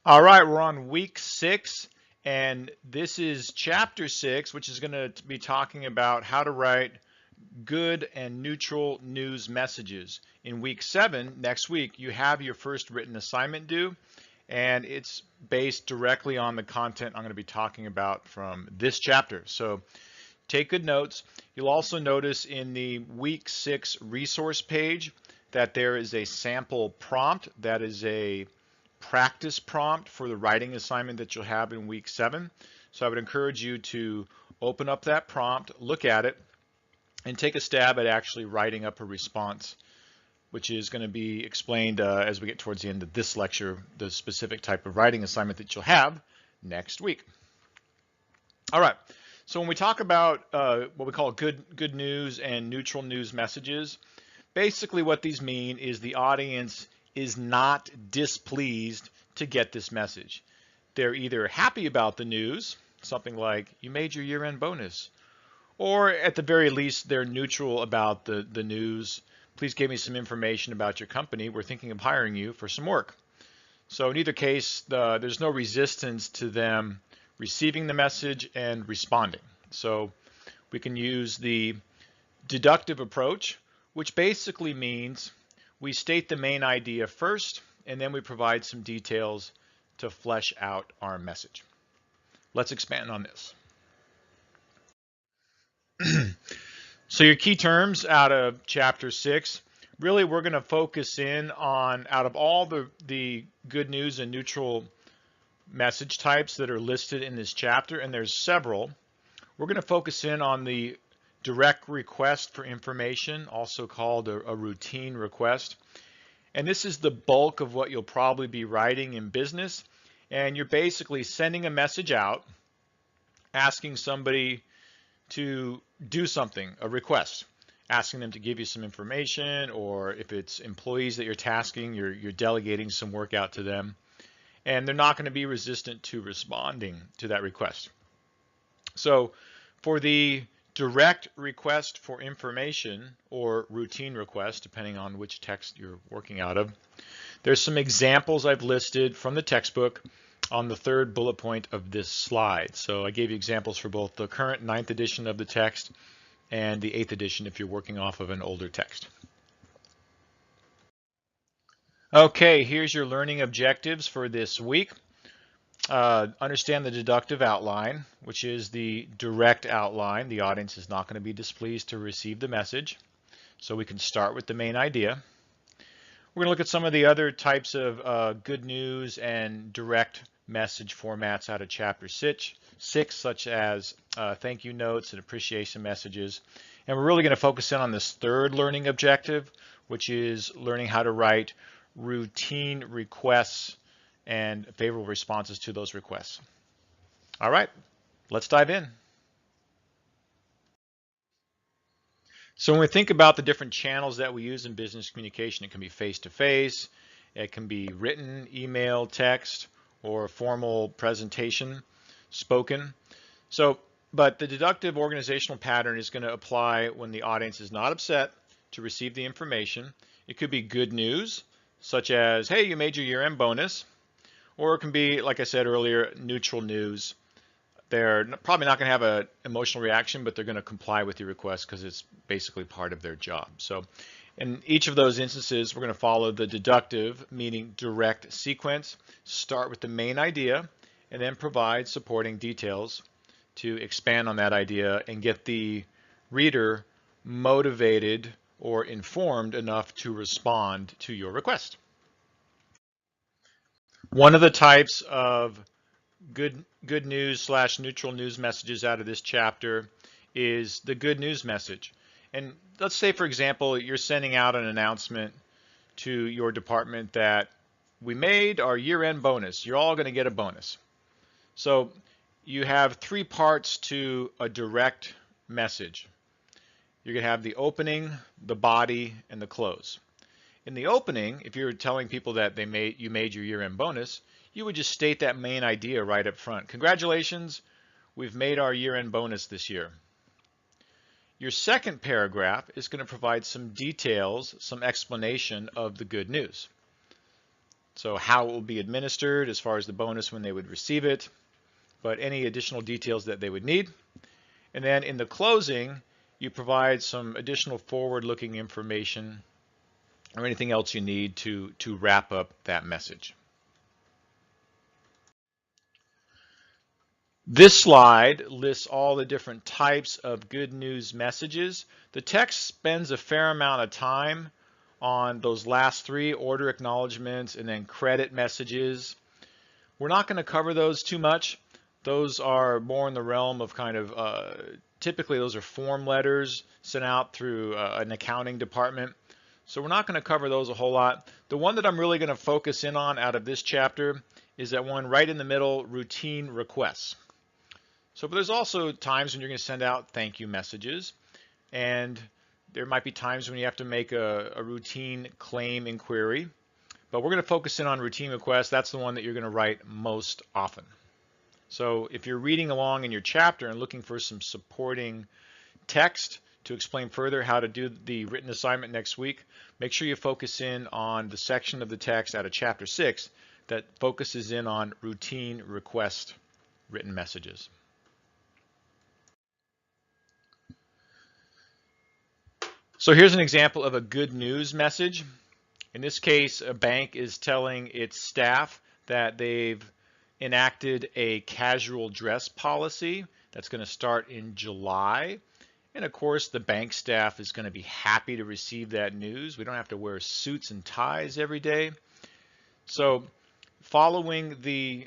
All right, we're on week 6, and this is chapter 6, which is going to be talking about how to write good and neutral news messages. In week 7, next week, you have your first written assignment due, and it's based directly on the content I'm going to be talking about from this chapter. So take good notes. You'll also notice in the week 6 resource page that there is a sample prompt that is a practice prompt for the writing assignment that you'll have in week 7. So I would encourage you to open up that prompt, look at it, and take a stab at actually writing up a response, which is going to be explained as we get towards the end of this lecture, the specific type of writing assignment that you'll have next week. All right, so when we talk about what we call good news and neutral news messages, basically what these mean is the audience is not displeased to get this message. They're either happy about the news, something like you made your year-end bonus, or at the very least they're neutral about the news. Please give me some information about your company. We're thinking of hiring you for some work. So in either case, there's no resistance to them receiving the message and responding. So we can use the deductive approach, which basically means we state the main idea first, and then we provide some details to flesh out our message. Let's expand on this. So your key terms out of chapter 6, really we're going to focus in on, out of all the good news and neutral message types that are listed in this chapter, and there's several, we're going to focus in on the direct request for information, also called a routine request. And this is the bulk of what you'll probably be writing in business. And you're basically sending a message out, asking somebody to do something, a request, asking them to give you some information, or if it's employees that you're tasking, you're delegating some work out to them. And they're not going to be resistant to responding to that request. So for the direct request for information, or routine request, depending on which text you're working out of, there's some examples I've listed from the textbook on the 3rd bullet point of this slide. So I gave you examples for both the current 9th edition of the text and the 8th edition if you're working off of an older text. Okay, here's your learning objectives for this week. Understand the deductive outline, which is the direct outline. The audience is not going to be displeased to receive the message. So we can start with the main idea. We're going to look at some of the other types of good news and direct message formats out of chapter 6, such as thank you notes and appreciation messages. And we're really going to focus in on this 3rd learning objective, which is learning how to write routine requests and favorable responses to those requests. All right, let's dive in. So when we think about the different channels that we use in business communication, it can be face-to-face, it can be written, email, text, or formal presentation, spoken. So, but the deductive organizational pattern is going to apply when the audience is not upset to receive the information. It could be good news, such as, hey, you made your year-end bonus. Or it can be, like I said earlier, neutral news. They're probably not going to have an emotional reaction, but they're going to comply with your request because it's basically part of their job. So in each of those instances, we're going to follow the deductive, meaning direct sequence, start with the main idea, and then provide supporting details to expand on that idea and get the reader motivated or informed enough to respond to your request. One of the types of good news / neutral news messages out of this chapter is the good news message. And let's say, for example, you're sending out an announcement to your department that we made our year-end bonus. You're all going to get a bonus. So you have 3 parts to a direct message. You're going to have the opening, the body, and the close. In the opening, if you're telling people that you made your year-end bonus, you would just state that main idea right up front. Congratulations, we've made our year-end bonus this year. Your second paragraph is going to provide some details, some explanation of the good news. So how it will be administered as far as the bonus when they would receive it, but any additional details that they would need. And then in the closing, you provide some additional forward-looking information or anything else you need to wrap up that message. This slide lists all the different types of good news messages. The text spends a fair amount of time on those last three, order acknowledgments and then credit messages. We're not going to cover those too much. Those are more in the realm of kind of, typically those are form letters sent out through an accounting department. So we're not going to cover those a whole lot. The one that I'm really going to focus in on out of this chapter is that one right in the middle, routine requests. So, but there's also times when you're going to send out thank you messages, and there might be times when you have to make a routine claim inquiry, but we're going to focus in on routine requests. That's the one that you're going to write most often. So if you're reading along in your chapter and looking for some supporting text to explain further how to do the written assignment next week, make sure you focus in on the section of the text out of chapter 6 that focuses in on routine request written messages. So here's an example of a good news message. In this case, a bank is telling its staff that they've enacted a casual dress policy that's going to start in July. And of course, the bank staff is going to be happy to receive that news. We don't have to wear suits and ties every day. So following the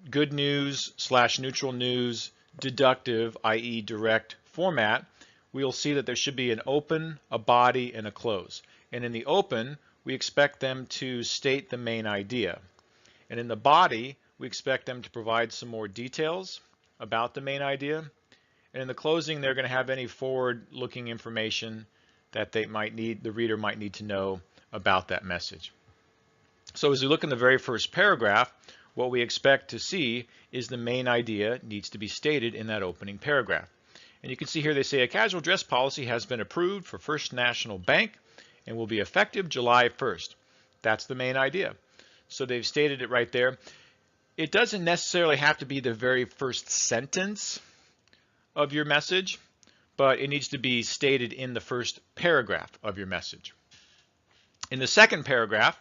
good news / neutral news deductive, i.e. direct format, we'll see that there should be an open, a body, and a close. And in the open, we expect them to state the main idea. And in the body, we expect them to provide some more details about the main idea. And in the closing, they're going to have any forward-looking information that they might need, the reader might need to know about that message. So as we look in the very first paragraph, what we expect to see is the main idea needs to be stated in that opening paragraph. And you can see here they say a casual dress policy has been approved for First National Bank and will be effective July 1st. That's the main idea. So they've stated it right there. It doesn't necessarily have to be the very first sentence of your message, but it needs to be stated in the first paragraph of your message. In the second paragraph,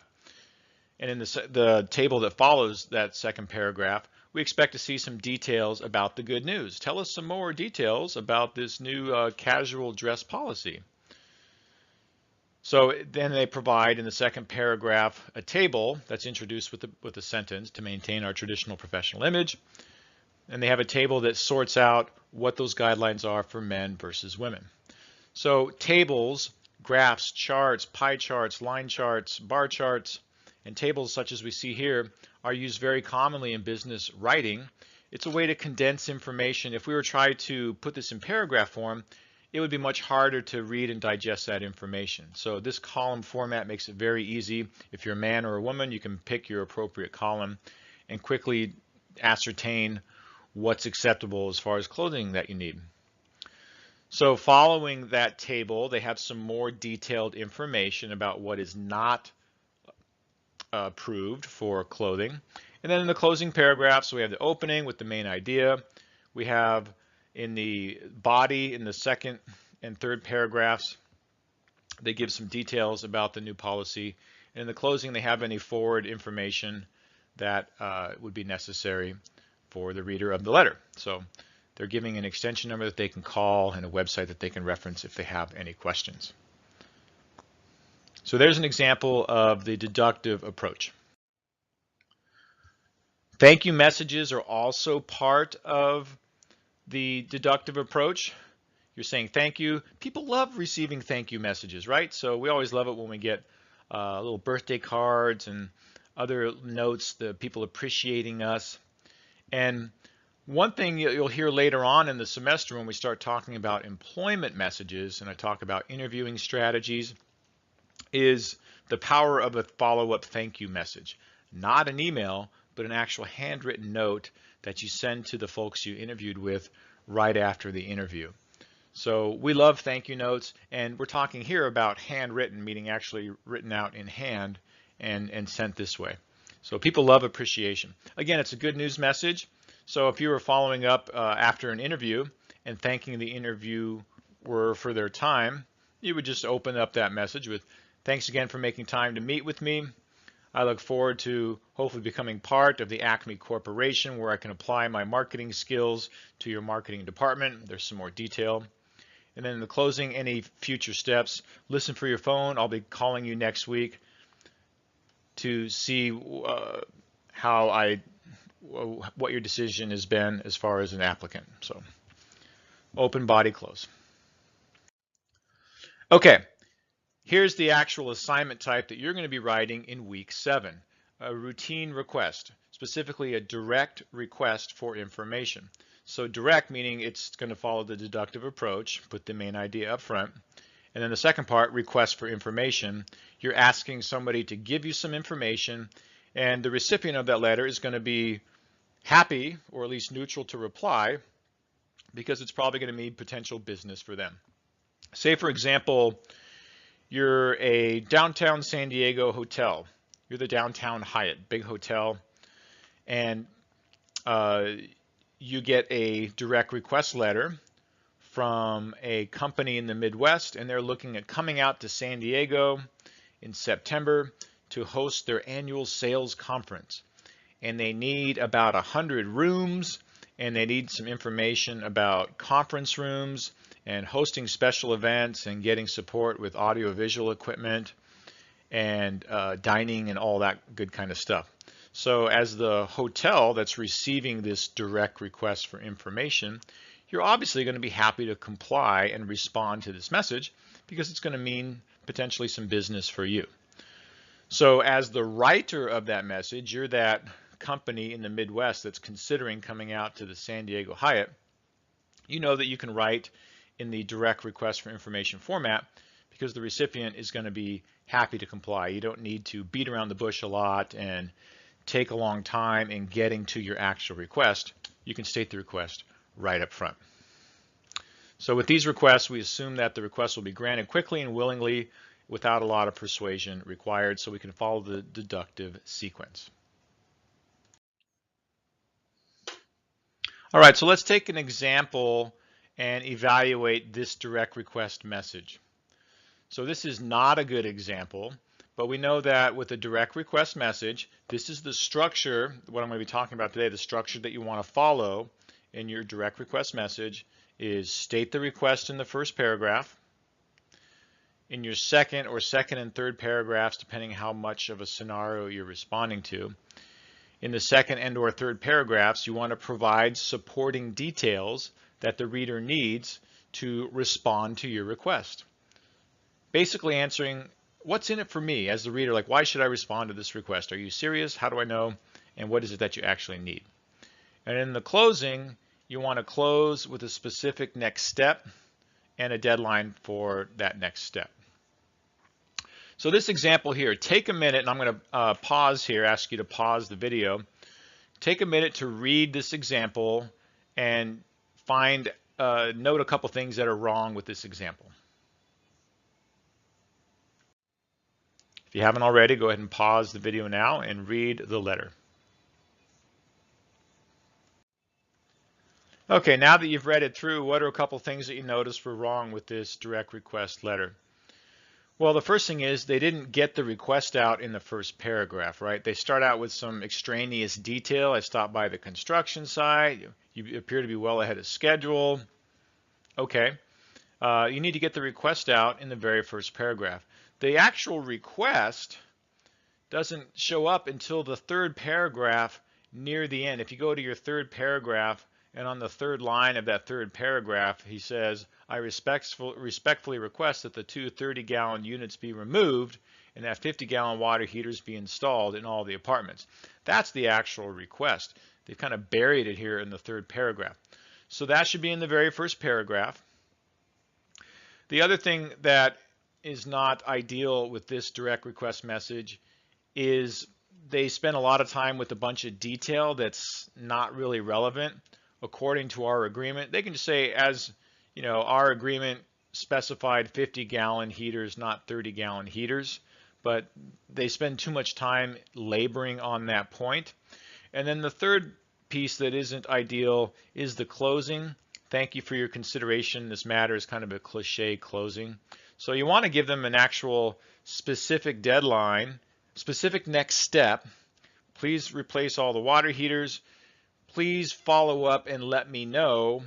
and in the table that follows that second paragraph, we expect to see some details about the good news. Tell us some more details about this new casual dress policy. So then they provide in the second paragraph a table that's introduced with a sentence to maintain our traditional professional image. And they have a table that sorts out what those guidelines are for men versus women. So tables, graphs, charts, pie charts, line charts, bar charts, and tables such as we see here are used very commonly in business writing. It's a way to condense information. If we were trying to put this in paragraph form, it would be much harder to read and digest that information. So this column format makes it very easy. If you're a man or a woman, you can pick your appropriate column and quickly ascertain what's acceptable as far as clothing that you need. So following that table, they have some more detailed information about what is not approved for clothing. And then in the closing paragraph, so we have the opening with the main idea. We have in the body, in the second and third paragraphs, they give some details about the new policy. And in the closing, they have any forward information that would be necessary for the reader of the letter. So they're giving an extension number that they can call and a website that they can reference if they have any questions. So there's an example of the deductive approach. Thank you messages are also part of the deductive approach. You're saying thank you. People love receiving thank you messages, right? So we always love it when we get little birthday cards and other notes, the people appreciating us. And one thing you'll hear later on in the semester when we start talking about employment messages and I talk about interviewing strategies is the power of a follow-up thank you message. Not an email, but an actual handwritten note that you send to the folks you interviewed with right after the interview. So we love thank you notes, and we're talking here about handwritten, meaning actually written out in hand and sent this way. So people love appreciation. Again, it's a good news message. So if you were following up after an interview and thanking the interviewer for their time, you would just open up that message with, "Thanks again for making time to meet with me. I look forward to hopefully becoming part of the Acme Corporation where I can apply my marketing skills to your marketing department." There's some more detail. And then in the closing, any future steps, listen for your phone. I'll be calling you next week to see what your decision has been as far as an applicant. So open, body, close. Okay, here's the actual assignment type that you're going to be writing in week 7, a routine request, specifically a direct request for information. So direct meaning it's going to follow the deductive approach, put the main idea up front. And then the second part, request for information, you're asking somebody to give you some information, and the recipient of that letter is going to be happy or at least neutral to reply because it's probably going to mean potential business for them. Say, for example, you're a downtown San Diego hotel. You're the downtown Hyatt, big hotel, and you get a direct request letter from a company in the Midwest, and they're looking at coming out to San Diego in September to host their annual sales conference. And they need about 100 rooms, and they need some information about conference rooms and hosting special events and getting support with audio-visual equipment and dining and all that good kind of stuff. So as the hotel that's receiving this direct request for information, you're obviously going to be happy to comply and respond to this message because it's going to mean potentially some business for you. So as the writer of that message, you're that company in the Midwest that's considering coming out to the San Diego Hyatt. You know that you can write in the direct request for information format because the recipient is going to be happy to comply. You don't need to beat around the bush a lot and take a long time in getting to your actual request. You can state the request right up front. So with these requests, we assume that the request will be granted quickly and willingly without a lot of persuasion required, so we can follow the deductive sequence. All right, so let's take an example and evaluate this direct request message. So this is not a good example, but we know that with a direct request message, this is the structure, what I'm going to be talking about today, the structure that you want to follow in your direct request message is state the request in the first paragraph. In your second and third paragraphs, depending how much of a scenario you're responding to, in the second and or third paragraphs, you want to provide supporting details that the reader needs to respond to your request. Basically answering, what's in it for me as the reader? Like, why should I respond to this request? Are you serious? How do I know? And what is it that you actually need? And in the closing, you want to close with a specific next step and a deadline for that next step. So this example here, take a minute, and I'm going to pause here, ask you to pause the video. Take a minute to read this example and note a couple things that are wrong with this example. If you haven't already, go ahead and pause the video now and read the letter. Okay, now that you've read it through, what are a couple things that you noticed were wrong with this direct request letter? Well, the first thing is they didn't get the request out in the first paragraph, right? They start out with some extraneous detail. I stopped by the construction site. You appear to be well ahead of schedule. Okay. You need to get the request out in the very first paragraph. The actual request doesn't show up until the third paragraph near the end. If you go to your third paragraph, and on the third line of that third paragraph, he says, I respectfully request that the two 30-gallon units be removed and that 50-gallon water heaters be installed in all the apartments. That's the actual request. They've kind of buried it here in the third paragraph. So that should be in the very first paragraph. The other thing that is not ideal with this direct request message is they spend a lot of time with a bunch of detail that's not really relevant. According to our agreement, they can just say, as you know, our agreement specified 50-gallon heaters, not 30-gallon heaters. but they spend too much time laboring on that point. And then the third piece that isn't ideal is the closing. Thank you for your consideration. This matter is kind of a cliche closing. So you want to give them an actual specific deadline, specific next step. Please replace all the water heaters. Please follow up and let me know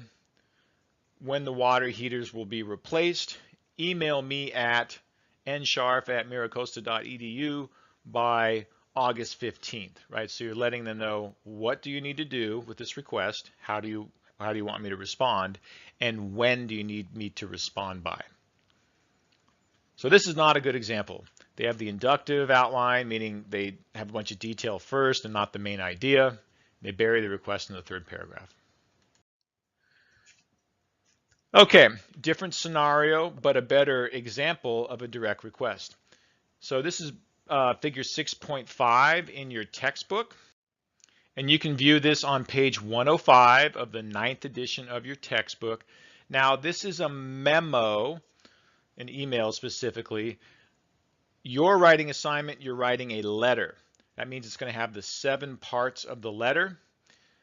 when the water heaters will be replaced. Email me at nscharff@miracosta.edu by August 15th, right? So you're letting them know, what do you need to do with this request? How do you want me to respond? And when do you need me to respond by? So this is not a good example. They have the inductive outline, meaning they have a bunch of detail first and not the main idea. They bury the request in the third paragraph. Okay, different scenario, but a better example of a direct request. So this is figure 6.5 in your textbook. And you can view this on page 105 of the 9th edition of your textbook. Now, this is a memo, an email specifically. Your writing assignment, you're writing a letter. That means it's going to have the 7 parts of the letter.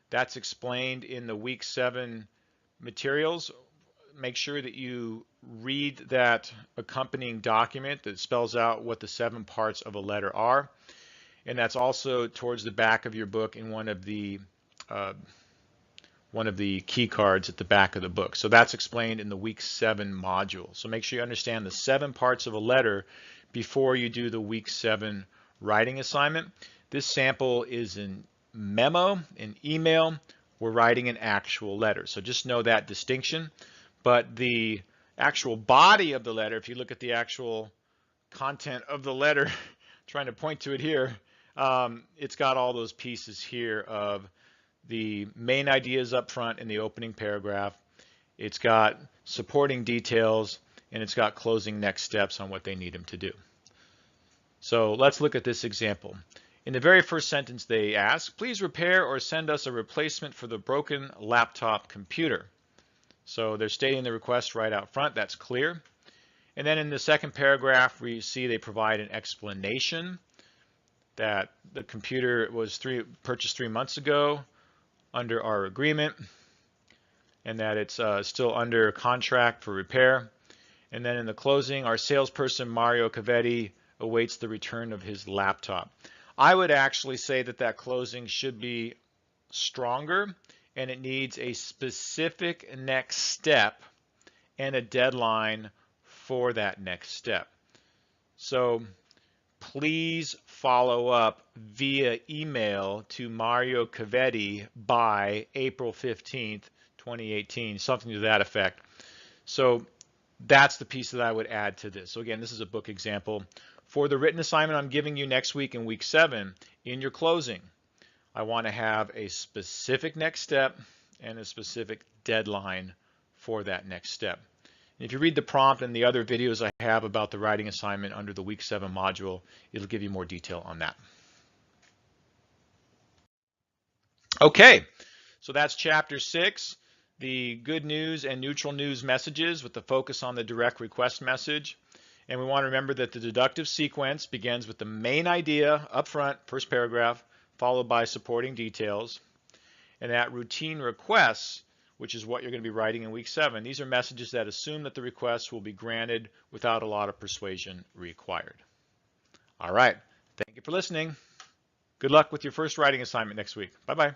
That's explained in the week 7 materials. Make sure that you read that accompanying document that spells out what the 7 parts of a letter are. And that's also towards the back of your book in one of the key cards at the back of the book. So that's explained in the week 7 module. So make sure you understand the 7 parts of a letter before you do the week 7 writing assignment. This sample is in memo, an email. We're writing an actual letter. So just know that distinction. But the actual body of the letter, if you look at the actual content of the letter, trying to point to it here, it's got all those pieces here of the main ideas up front in the opening paragraph. It's got supporting details, and it's got closing next steps on what they need them to do. So let's look at this example. In the very first sentence, they ask, please repair or send us a replacement for the broken laptop computer. So they're stating the request right out front. That's clear. And then in the second paragraph, we see they provide an explanation that the computer was purchased 3 months ago under our agreement, and that it's still under contract for repair. And then in the closing, our salesperson, Mario Cavetti, awaits the return of his laptop. I would actually say that that closing should be stronger, and it needs a specific next step and a deadline for that next step. So please follow up via email to Mario Cavetti by April 15th, 2018, something to that effect. So that's the piece that I would add to this. So again, this is a book example. For the written assignment I'm giving you next week in week 7, in your closing, I want to have a specific next step and a specific deadline for that next step. And if you read the prompt and the other videos I have about the writing assignment under the week 7 module, it'll give you more detail on that. Okay, so that's chapter 6, the good news and neutral news messages with the focus on the direct request message. And we want to remember that the deductive sequence begins with the main idea up front, first paragraph, followed by supporting details. And that routine requests, which is what you're going to be writing in week 7, these are messages that assume that the request will be granted without a lot of persuasion required. All right. Thank you for listening. Good luck with your first writing assignment next week. Bye-bye.